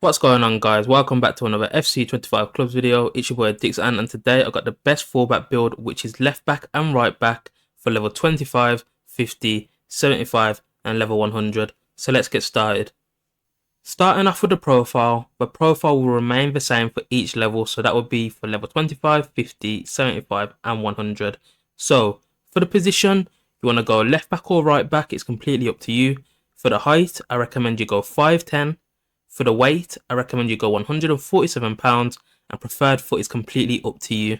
What's going on, guys? Welcome back to another FC25 Clubs video. It's your boy AddictzAnt, and today I've got the best fullback build, which is left back and right back for level 25, 50, 75 and level 100. So let's get started. Starting off with the profile will remain the same for each level, so that would be for level 25, 50, 75 and 100. So for the position, you want to go left back or right back, it's completely up to you. For the height, I recommend you go 5'10". For the weight, I recommend you go 147 pounds, and preferred foot is completely up to you.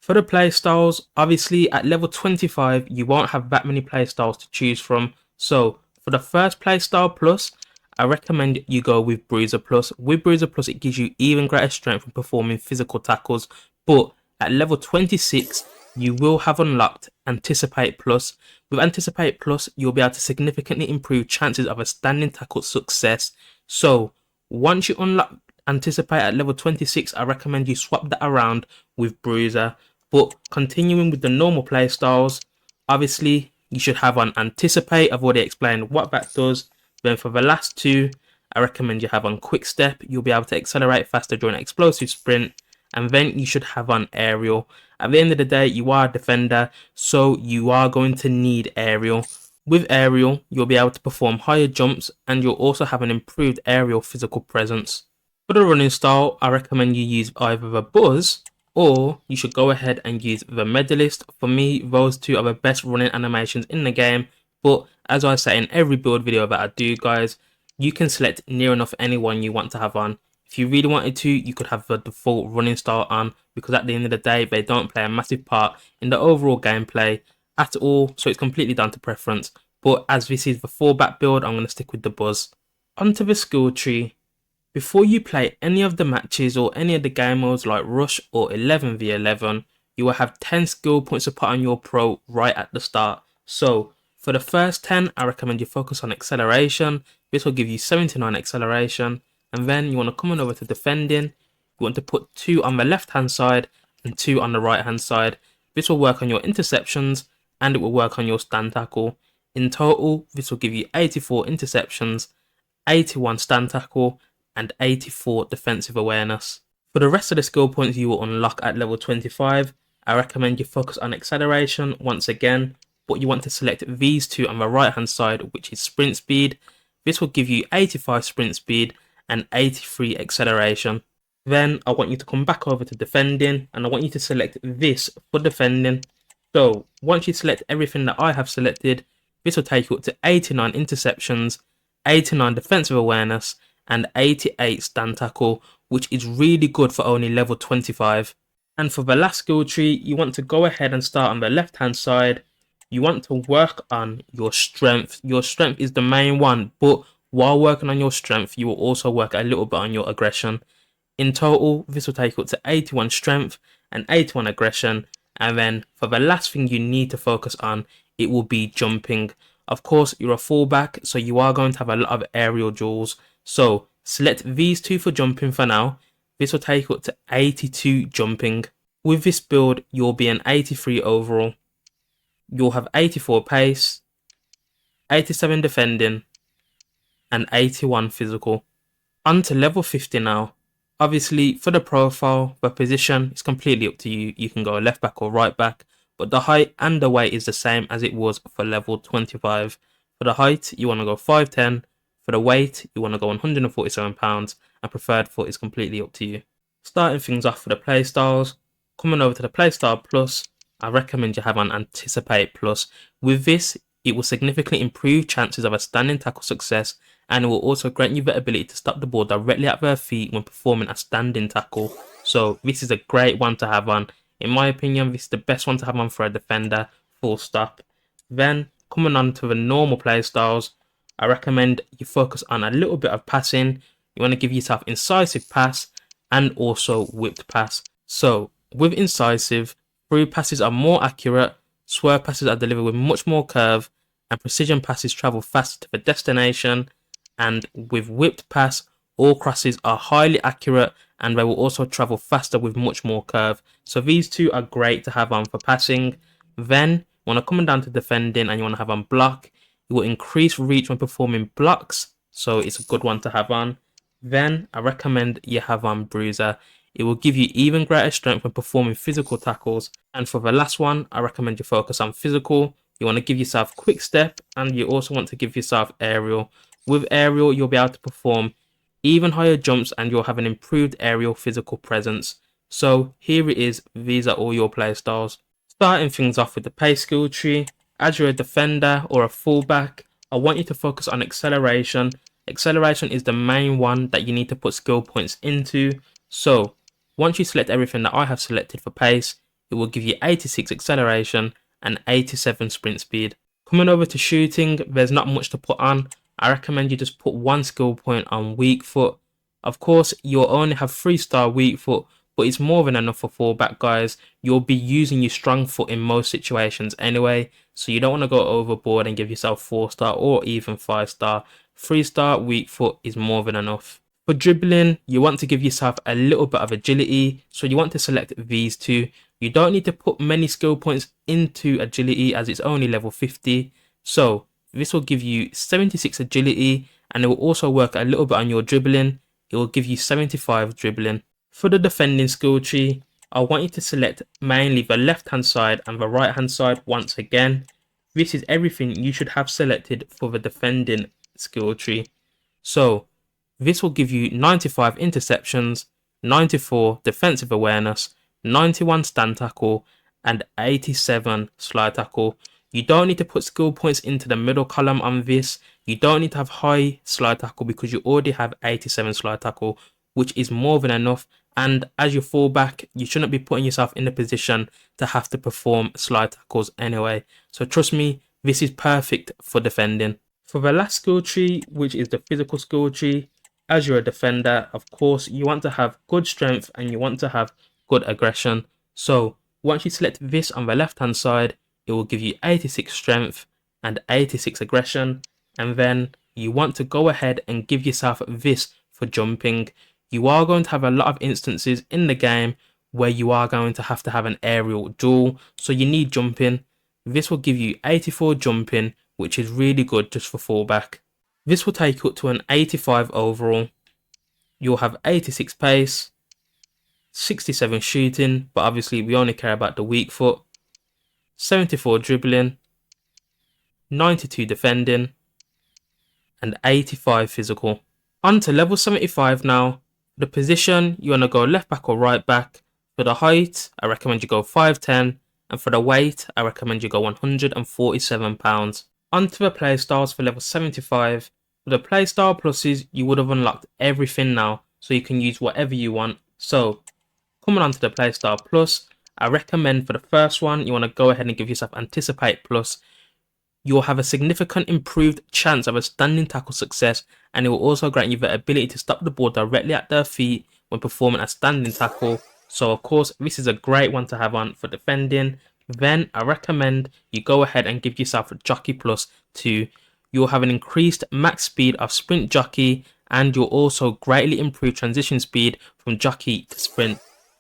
For the playstyles, obviously at level 25, you won't have that many playstyles to choose from. So for the first playstyle plus, I recommend you go with Bruiser Plus. With Bruiser Plus, it gives you even greater strength in performing physical tackles. But at level 26, you will have unlocked Anticipate Plus. With Anticipate Plus, you'll be able to significantly improve chances of a standing tackle success. So once you unlock Anticipate at level 26, I recommend you swap that around with Bruiser. But continuing with the normal playstyles, obviously you should have on Anticipate. I've already explained what that does. Then for the last two, I recommend you have on Quick Step. You'll be able to accelerate faster during an explosive sprint. And then you should have on Aerial. At the end of the day, you are a defender, so you are going to need Aerial. With Aerial, you'll be able to perform higher jumps, and you'll also have an improved aerial physical presence. For the running style, I recommend you use either the Buzz, or you should go ahead and use the Medalist. For me, those two are the best running animations in the game, but as I say in every build video that I do, guys, you can select near enough anyone you want to have on. If you really wanted to, you could have the default running style on, because at the end of the day, they don't play a massive part in the overall gameplay at all, so it's completely down to preference. But as this is the fullback build, I'm going to stick with the Buzz. Onto the skill tree. Before you play any of the matches or any of the game modes like Rush or 11v11, you will have 10 skill points to put on your pro right at the start. So for the first 10, I recommend you focus on acceleration. This will give you 79 acceleration. And then you want to come on over to defending. You want to put 2 on the left hand side and 2 on the right hand side. This will work on your interceptions and it will work on your stand tackle. In total, this will give you 84 interceptions, 81 stand tackle and 84 defensive awareness. For the rest of the skill points you will unlock at level 25, I recommend you focus on acceleration once again, but you want to select these two on the right hand side, which is sprint speed. This will give you 85 sprint speed and 83 acceleration. Then I want you to come back over to defending, and I want you to select this for defending. So once you select everything that I have selected, this will take you up to 89 interceptions, 89 defensive awareness, and 88 stand tackle, which is really good for only level 25. And for the last skill tree, you want to go ahead and start on the left hand side. You want to work on your strength. Your strength is the main one, but while working on your strength, you will also work a little bit on your aggression. In total, this will take you up to 81 strength and 81 aggression. And then for the last thing you need to focus on, it will be jumping. Of course, you're a fullback, so you are going to have a lot of aerial duels. So select these two for jumping for now. This will take you up to 82 jumping. With this build, you'll be an 83 overall. You'll have 84 pace, 87 defending, and 81 physical. On to level 50 now. Obviously, for the profile, the position is completely up to you. You can go left back or right back, but the height and the weight is the same as it was for level 25. For the height, you want to go 5'10". For the weight, you want to go 147 pounds, and preferred foot is completely up to you. Starting things off for the playstyles, coming over to the playstyle plus, I recommend you have on Anticipate Plus. With this, it will significantly improve chances of a standing tackle success, and it will also grant you the ability to stop the ball directly at their feet when performing a standing tackle. So this is a great one to have on. In my opinion, this is the best one to have on for a defender, full stop. Then, coming on to the normal playstyles, I recommend you focus on a little bit of passing. You want to give yourself incisive pass and also whipped pass. So with incisive, through passes are more accurate, swerve passes are delivered with much more curve, and precision passes travel faster to the destination. And with whipped pass, all crosses are highly accurate and they will also travel faster with much more curve. So these two are great to have on for passing. Then when coming down to defending and you want to have on block, it will increase reach when performing blocks, so it's a good one to have on. Then I recommend you have on Bruiser. It will give you even greater strength when performing physical tackles. And for the last one, I recommend you focus on physical. You want to give yourself quick step, and you also want to give yourself aerial. With aerial, you'll be able to perform even higher jumps, and you'll have an improved aerial physical presence. So here it is. These are all your play styles. Starting things off with the pace skill tree. As you're a defender or a fullback, I want you to focus on acceleration. Acceleration is the main one that you need to put skill points into. So once you select everything that I have selected for pace, it will give you 86 acceleration and 87 sprint speed. Coming over to shooting, there's not much to put on. I recommend you just put one skill point on weak foot. Of course, you'll only have 3-star weak foot, but it's more than enough for fullback, guys. You'll be using your strong foot in most situations anyway, so you don't want to go overboard and give yourself 4-star or even 5-star. 3-star weak foot is more than enough. For dribbling, you want to give yourself a little bit of agility, so you want to select these two. You don't need to put many skill points into agility as it's only level 50. So this will give you 76 agility, and it will also work a little bit on your dribbling. It will give you 75 dribbling. For the defending skill tree, I want you to select mainly the left hand side and the right hand side once again. This is everything you should have selected for the defending skill tree. So this will give you 95 interceptions, 94 defensive awareness, 91 stand tackle, and 87 slide tackle. You don't need to put skill points into the middle column on this. You don't need to have high slide tackle because you already have 87 slide tackle, which is more than enough. And as your fullback, you shouldn't be putting yourself in a position to have to perform slide tackles anyway. So trust me, this is perfect for defending. For the last skill tree, which is the physical skill tree, as you're a defender, of course, you want to have good strength and you want to have good aggression. So once you select this on the left hand side, it will give you 86 strength and 86 aggression. And then you want to go ahead and give yourself this for jumping. You are going to have a lot of instances in the game where you are going to have an aerial duel. So you need jumping. This will give you 84 jumping, which is really good just for fullback. This will take you up to an 85 overall. You'll have 86 pace, 67 shooting, but obviously we only care about the weak foot, 74 dribbling, 92 defending, and 85 physical. On to level 75 now. For the position, you want to go left back or right back. For the height, I recommend you go 5'10", and for the weight, I recommend you go 147 pounds. On to the playstyles for level 75. For the playstyle pluses, you would have unlocked everything now, so you can use whatever you want. So, coming on to the playstyle plus, I recommend for the first one, you want to go ahead and give yourself Anticipate Plus. You'll have a significant improved chance of a standing tackle success, and it will also grant you the ability to stop the ball directly at their feet when performing a standing tackle. So of course, this is a great one to have on for defending. Then I recommend you go ahead and give yourself a Jockey Plus 2. You'll have an increased max speed of sprint jockey, and you'll also greatly improve transition speed from jockey to sprint.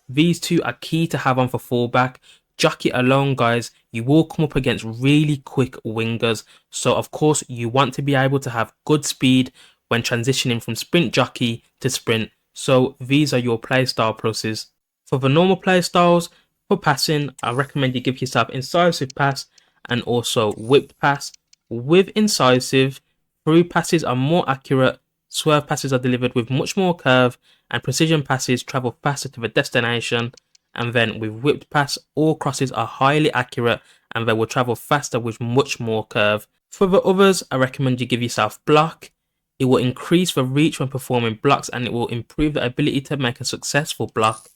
These two are key to have on for fullback. Jockey alone, guys, you will come up against really quick wingers. So of course, you want to be able to have good speed when transitioning from sprint jockey to sprint. So these are your playstyle pluses. For the normal playstyles, for passing, I recommend you give yourself Incisive Pass and also Whipped Pass. With Incisive, through passes are more accurate, swerve passes are delivered with much more curve, and precision passes travel faster to the destination. And then with Whipped Pass, all crosses are highly accurate and they will travel faster with much more curve. For the others, I recommend you give yourself Block. It will increase the reach when performing blocks and it will improve the ability to make a successful block.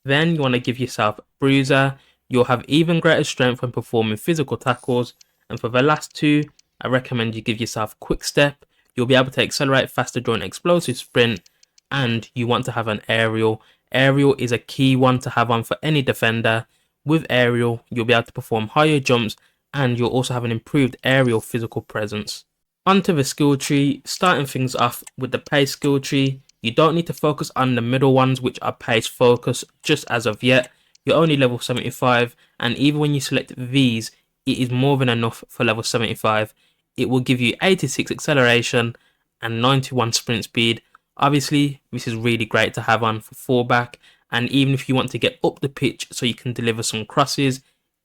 Then you want to give yourself Bruiser. You'll have even greater strength when performing physical tackles. And for the last two, I recommend you give yourself Quick Step. You'll be able to accelerate faster during explosive sprint, and you want to have an aerial. Aerial is a key one to have on for any defender. With aerial, you'll be able to perform higher jumps and you'll also have an improved aerial physical presence. Onto the skill tree, starting things off with the pace skill tree. You don't need to focus on the middle ones which are pace focus just as of yet. You're only level 75, and even when you select these, it is more than enough for level 75. It will give you 86 acceleration and 91 sprint speed. Obviously, this is really great to have on for fullback, and even if you want to get up the pitch so you can deliver some crosses,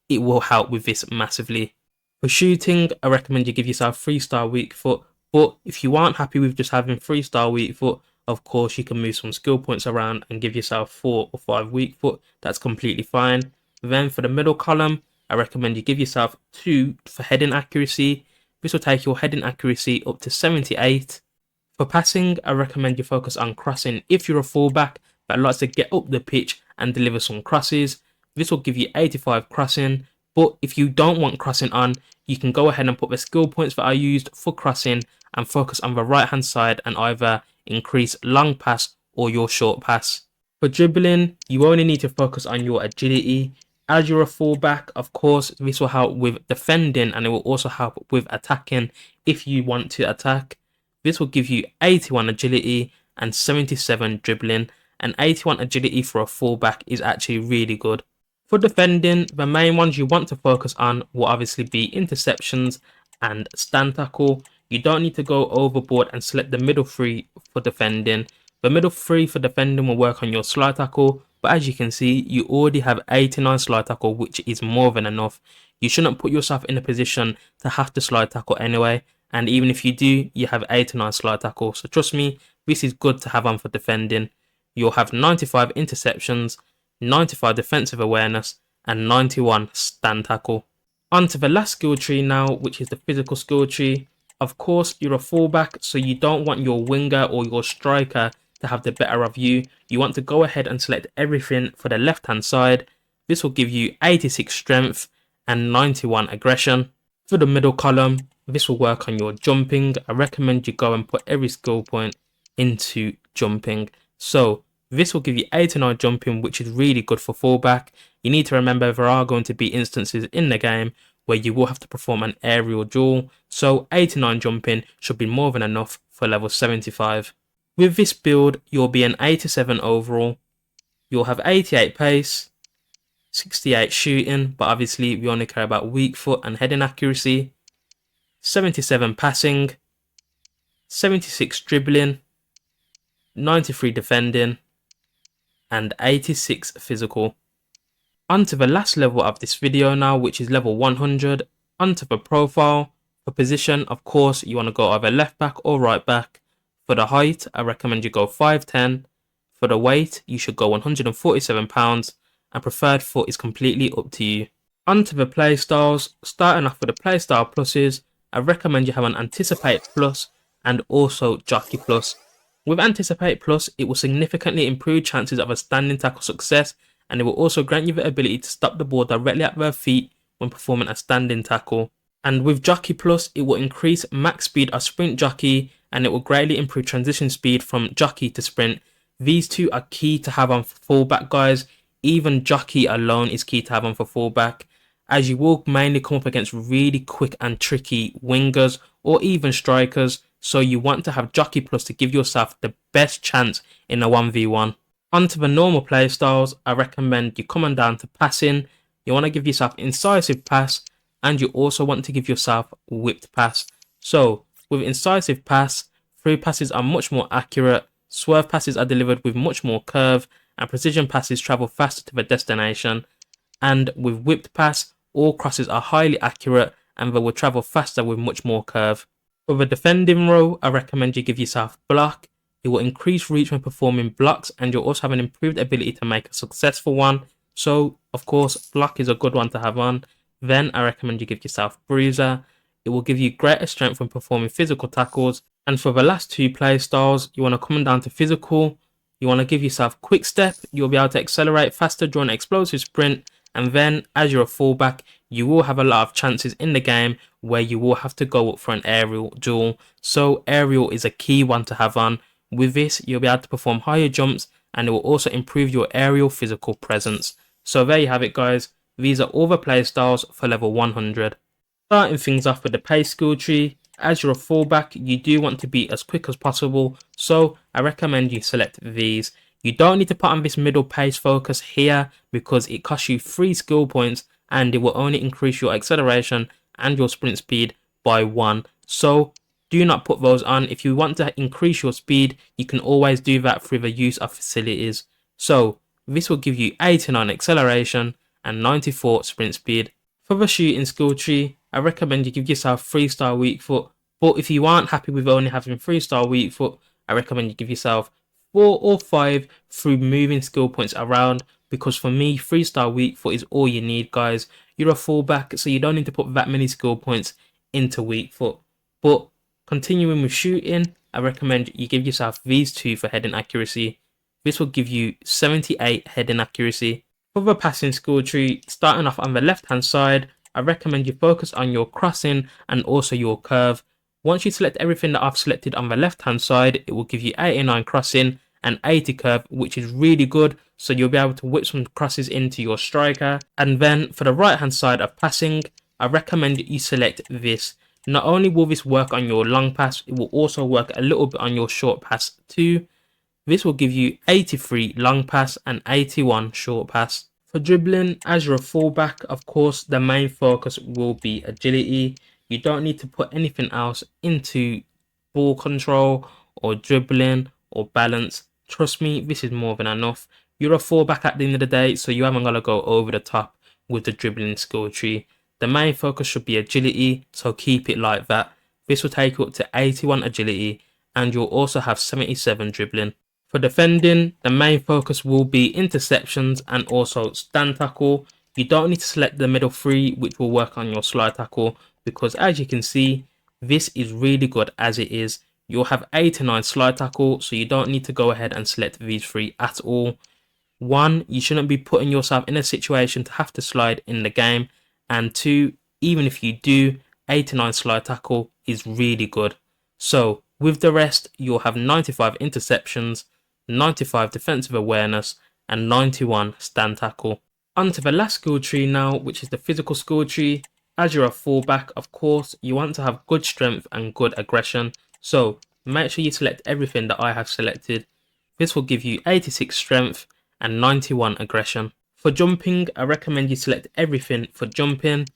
it will help with this massively. For shooting, I recommend you give yourself 3-star weak foot, but if you aren't happy with just having 3-star weak foot, of course you can move some skill points around and give yourself 4 or 5 weak foot. That's completely fine. Then for the middle column, I recommend you give yourself 2 for heading accuracy. This will take your heading accuracy up to 78. For passing, I recommend you focus on crossing if you're a fullback that likes to get up the pitch and deliver some crosses. This will give you 85 crossing, but if you don't want crossing on, you can go ahead and put the skill points that are used for crossing and focus on the right hand side and either increase long pass or your short pass. For dribbling, you only need to focus on your agility. As you're a fullback, of course, this will help with defending and it will also help with attacking if you want to attack. This will give you 81 agility and 77 dribbling, and 81 agility for a fullback is actually really good. For defending, the main ones you want to focus on will obviously be interceptions and stand tackle. You don't need to go overboard and select the middle 3 for defending. The middle 3 for defending will work on your slide tackle, but as you can see, you already have 89 slide tackle, which is more than enough. You shouldn't put yourself in a position to have to slide tackle anyway, and even if you do, you have 89 slide tackle, so trust me, this is good to have on for defending. You'll have 95 interceptions, 95 defensive awareness, and 91 stand tackle. On to the last skill tree now, which is the physical skill tree. Of course, you're a fullback, so you don't want your winger or your striker to have the better of you. You want to go ahead and select everything for the left hand side. This will give you 86 strength and 91 aggression. For the middle column, this will work on your jumping. I recommend you go and put every skill point into jumping. So this will give you 89 jumping, which is really good for fullback. You need to remember there are going to be instances in the game where you will have to perform an aerial duel. So 89 jumping should be more than enough for level 75. With this build, you'll be an 87 overall. You'll have 88 pace, 68 shooting, but obviously we only care about weak foot and heading accuracy, 77 passing, 76 dribbling, 93 defending, and 86 physical. Onto the last level of this video now, which is level 100. Onto the profile. For position, of course, you want to go either left back or right back. For the height, I recommend you go 5'10". For the weight, you should go 147 pounds, and preferred foot is completely up to you. Onto the play styles. Starting off with the play style pluses, I recommend you have an Anticipate Plus and also Jockey Plus. With Anticipate Plus, it will significantly improve chances of a standing tackle success, and it will also grant you the ability to stop the ball directly at their feet when performing a standing tackle. And with Jockey Plus, it will increase max speed of sprint jockey, and it will greatly improve transition speed from jockey to sprint. These two are key to have on for fullback, guys. Even jockey alone is key to have on for fullback, as you will mainly come up against really quick and tricky wingers or even strikers, so you want to have Jockey Plus to give yourself the best chance in a 1v1. Onto the normal play styles, I recommend you coming down to passing. You want to give yourself incisive pass, and you also want to give yourself whipped pass. So with incisive pass, through passes are much more accurate, swerve passes are delivered with much more curve, and precision passes travel faster to the destination. And with whipped pass, all crosses are highly accurate and they will travel faster with much more curve. For the defending role, I recommend you give yourself block. It will increase reach when performing blocks, and you'll also have an improved ability to make a successful one. So, of course, block is a good one to have on. Then I recommend you give yourself bruiser. It will give you greater strength when performing physical tackles. And for the last two play styles, you want to come down to physical. You want to give yourself quick step. You'll be able to accelerate faster during an explosive sprint. And then, as you're a fullback, you will have a lot of chances in the game where you will have to go up for an aerial duel. So aerial is a key one to have on. With this, you'll be able to perform higher jumps, and it will also improve your aerial physical presence. So there you have it, guys. These are all the play styles for level 100. Starting things off with the pace skill tree. As you're a fullback, you do want to be as quick as possible, so I recommend you select these. You don't need to put on this middle pace focus here because it costs you 3 skill points and it will only increase your acceleration and your sprint speed by 1. So do not put those on. If you want to increase your speed, you can always do that through the use of facilities. So this will give you 89 acceleration and 94 sprint speed. For the shooting skill tree, I recommend you give yourself 3-star weak foot, but if you aren't happy with only having 3-star weak foot, I recommend you give yourself 4 or 5 through moving skill points around, because for me 3-star weak foot is all you need, guys. You're a fullback, so you don't need to put that many skill points into weak foot. But continuing with shooting, I recommend you give yourself these 2 for heading accuracy. This will give you 78 heading accuracy. For the passing skill tree, starting off on the left hand side, I recommend you focus on your crossing and also your curve. Once you select everything that I've selected on the left hand side, it will give you 89 crossing and 80 curve, which is really good, so you'll be able to whip some crosses into your striker. And then for the right hand side of passing, I recommend you select this. Not only will this work on your long pass, it will also work a little bit on your short pass too. This will give you 83 long pass and 81 short pass. For dribbling, as you're a fullback, of course, the main focus will be agility. You don't need to put anything else into ball control or dribbling or balance. Trust me, this is more than enough. You're a fullback at the end of the day, so you haven't got to go over the top with the dribbling skill tree. The main focus should be agility, so keep it like that. This will take you up to 81 agility, and you'll also have 77 dribbling. For defending, the main focus will be interceptions and also stand tackle. You don't need to select the middle 3, which will work on your slide tackle, because as you can see, this is really good as it is. You'll have 89 slide tackle, so you don't need to go ahead and select these 3 at all. 1, you shouldn't be putting yourself in a situation to have to slide in the game, and 2, even if you do, 89 slide tackle is really good. So with the rest, you'll have 95 interceptions, 95 defensive awareness, and 91 stand tackle. Onto the last skill tree now, which is the physical skill tree. As you're a fullback, of course, you want to have good strength and good aggression. So make sure you select everything that I have selected. This will give you 86 strength and 91 aggression. For jumping, I recommend you select everything for jumping.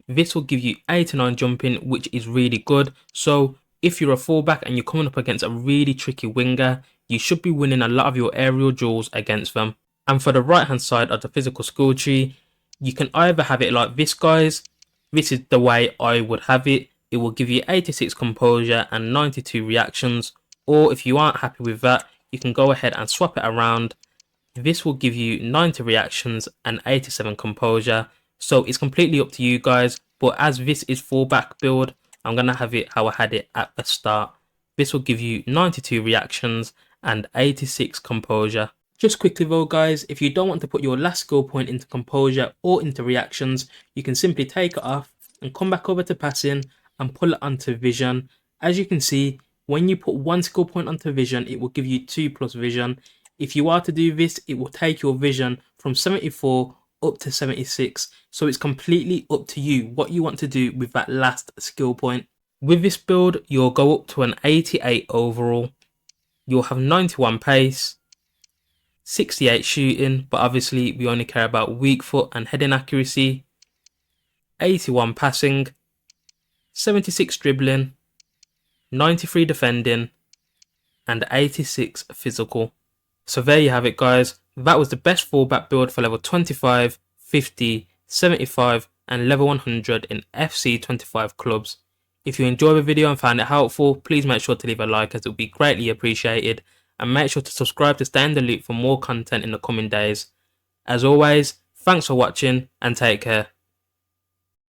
This will give you 89 jumping, which is really good. So if you're a fullback and you're coming up against a really tricky winger, you should be winning a lot of your aerial duels against them. And for the right hand side of the physical skill tree, you can either have it like this, guys. This is the way I would have it. It will give you 86 composure and 92 reactions. Or if you aren't happy with that, you can go ahead and swap it around. This will give you 90 reactions and 87 composure. So it's completely up to you guys. But as this is fullback build, I'm going to have it how I had it at the start. This will give you 92 reactions and 86 composure. Just quickly though, guys, if you don't want to put your last skill point into composure or into reactions, you can simply take it off and come back over to passing and pull it onto vision. As you can see, when you put 1 skill point onto vision, it will give you 2 plus vision. If you are to do this, it will take your vision from 74 up to 76. So it's completely up to you what you want to do with that last skill point. With this build, you'll go up to an 88 overall. You'll have 91 pace, 68 shooting, but obviously we only care about weak foot and heading accuracy, 81 passing, 76 dribbling, 93 defending, and 86 physical. So there you have it, guys. That was the best fullback build for level 25, 50, 75 and level 100 in FC 25 clubs. If you enjoyed the video and found it helpful, please make sure to leave a like, as it would be greatly appreciated, and make sure to subscribe to stay in the loop for more content in the coming days. As always, thanks for watching and take care.